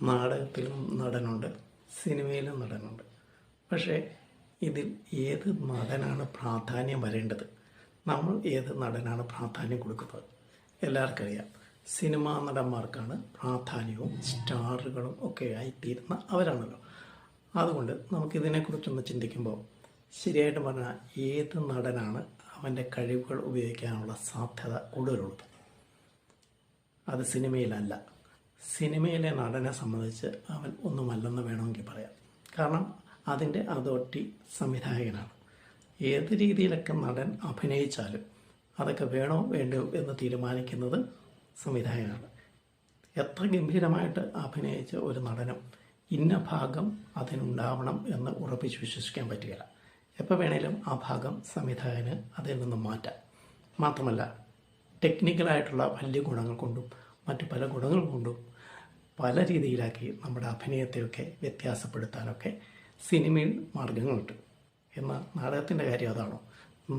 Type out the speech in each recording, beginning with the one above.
നാടകത്തിലും നടനുണ്ട്, സിനിമയിലും നടനുണ്ട്. പക്ഷേ ഇതിൽ ഏത് നടനാണ് പ്രാധാന്യം വരേണ്ടത്? നമ്മൾ ഏത് നടനാണ് പ്രാധാന്യം കൊടുക്കുന്നത്? എല്ലാവർക്കും അറിയാം, സിനിമാ നടന്മാർക്കാണ് പ്രാധാന്യവും സ്റ്റാറുകളും ഒക്കെ ആയിത്തീരുന്ന അവരാണല്ലോ. അതുകൊണ്ട് നമുക്കിതിനെക്കുറിച്ചൊന്ന് ചിന്തിക്കുമ്പോൾ ശരിയായിട്ട് പറഞ്ഞാൽ ഏത് നടനാണ് അവൻ്റെ കഴിവുകൾ ഉപയോഗിക്കാനുള്ള സാധ്യത കൂടുതലുള്ളത്? അത് സിനിമയിലല്ല. സിനിമയിലെ നടനെ സംബന്ധിച്ച് അവൻ ഒന്നുമല്ലെന്ന് വേണമെങ്കിൽ പറയാം. കാരണം അതിൻ്റെ അതോറിറ്റി സംവിധായകനാണ്. ഏത് രീതിയിലൊക്കെ നടൻ അഭിനയിച്ചാലും അതൊക്കെ വേണോ വേണ്ടോ എന്ന് തീരുമാനിക്കുന്നത് സംവിധായകനാണ്. എത്ര ഗംഭീരമായിട്ട് അഭിനയിച്ച ഒരു നടനും ഇന്ന ഭാഗം അതിനുണ്ടാവണം എന്ന് ഉറപ്പിച്ച് വിശ്വസിക്കാൻ പറ്റുകയില്ല. എപ്പോൾ വേണേലും ആ ഭാഗം സംവിധായകന് അതിൽ നിന്ന് മാറ്റാം. മാത്രമല്ല, ടെക്നിക്കലായിട്ടുള്ള വലിയ ഗുണങ്ങൾ കൊണ്ടും മറ്റു പല ഗുണങ്ങൾ കൊണ്ടും പല രീതിയിലാക്കി നമ്മുടെ അഭിനയത്തെയൊക്കെ വ്യത്യാസപ്പെടുത്താനൊക്കെ സിനിമയിൽ മാർഗങ്ങളുണ്ട്. എന്നാൽ നാടകത്തിൻ്റെ കാര്യം അതാണോ?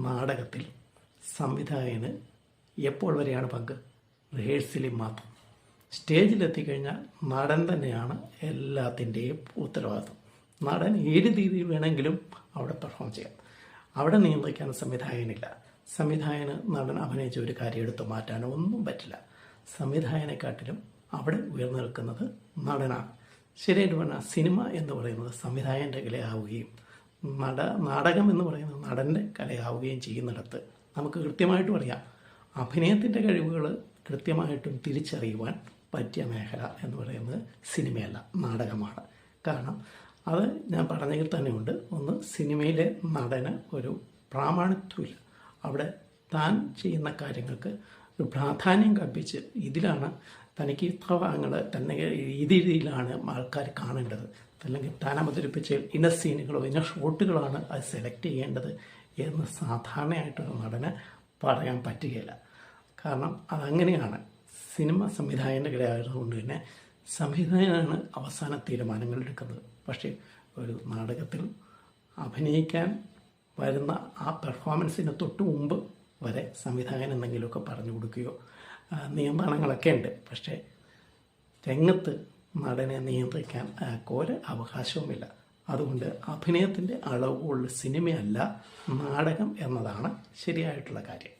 നാടകത്തിൽ സംവിധായകന് എപ്പോൾ വരെയാണ് പങ്ക്? റിഹേഴ്സലിൽ മാത്രം. സ്റ്റേജിലെത്തിക്കഴിഞ്ഞാൽ നടൻ തന്നെയാണ് എല്ലാത്തിൻ്റെയും ഉത്തരവാദിത്വം. നടൻ ഏത് രീതിയിൽ വേണമെങ്കിലും അവിടെ പെർഫോം ചെയ്യാം. അവിടെ നിയന്ത്രിക്കാൻ സംവിധായകനില്ല. സംവിധായകന് നടൻ അഭിനയിച്ച ഒരു കാര്യം എടുത്തു മാറ്റാനോ ഒന്നും പറ്റില്ല. സംവിധായകനെക്കാട്ടിലും അവിടെ ഉയർന്നു നിൽക്കുന്നത് നടനാണ്. ശരിയായിട്ട് പറഞ്ഞാൽ സിനിമ എന്ന് പറയുന്നത് സംവിധായകൻ്റെ കലയാവുകയും നാടകം എന്ന് പറയുന്നത് നടൻ്റെ കലയാവുകയും ചെയ്യുന്നിടത്ത് നമുക്ക് കൃത്യമായിട്ടും അറിയാം, അഭിനയത്തിൻ്റെ കഴിവുകൾ കൃത്യമായിട്ടും തിരിച്ചറിയുവാൻ പറ്റിയ മേഖല എന്ന് പറയുന്നത് സിനിമയല്ല, നാടകമാണ്. കാരണം അത് ഞാൻ പറഞ്ഞതിൽ തന്നെയുണ്ട്. ഒന്ന്, സിനിമയിലെ നടന് ഒരു പ്രാമാണിത്വമില്ല. അവിടെ താൻ ചെയ്യുന്ന കാര്യങ്ങൾക്ക് ഒരു പ്രാധാന്യം കൽപ്പിച്ച് ഇതിലാണ് തനിക്ക് ഇത്ര ഭാഗങ്ങൾ തന്നെ ഈ രീതിയിലാണ് ആൾക്കാർ കാണേണ്ടത്, അല്ലെങ്കിൽ താൻ അവതരിപ്പിച്ച ഇന്ന സീനുകളോ ഇന്ന ഷോട്ടുകളാണ് അത് സെലക്ട് ചെയ്യേണ്ടത് എന്ന് സാധാരണയായിട്ടൊരു നടന് പറയാൻ പറ്റുകയില്ല. കാരണം അതങ്ങനെയാണ്. സിനിമ സംവിധായകൻ്റെ കലയായതുകൊണ്ട് തന്നെ സംവിധായകനാണ് അവസാന തീരുമാനങ്ങൾ എടുക്കുന്നത്. പക്ഷേ ഒരു നാടകത്തിൽ അഭിനയിക്കാൻ വരുന്ന ആ പെർഫോമൻസിന് തൊട്ട് മുമ്പ് വരെ സംവിധായകൻ എന്തെങ്കിലുമൊക്കെ പറഞ്ഞു കൊടുക്കുകയോ നിയന്ത്രണങ്ങളൊക്കെ ഉണ്ട്. പക്ഷേ രംഗത്ത് നടനെ നിയന്ത്രിക്കാൻ ഒരു അവകാശവുമില്ല. അതുകൊണ്ട് അഭിനയത്തിൻ്റെ അളവുള്ള സിനിമയല്ല നാടകം എന്നതാണ് ശരിയായിട്ടുള്ള കാര്യം.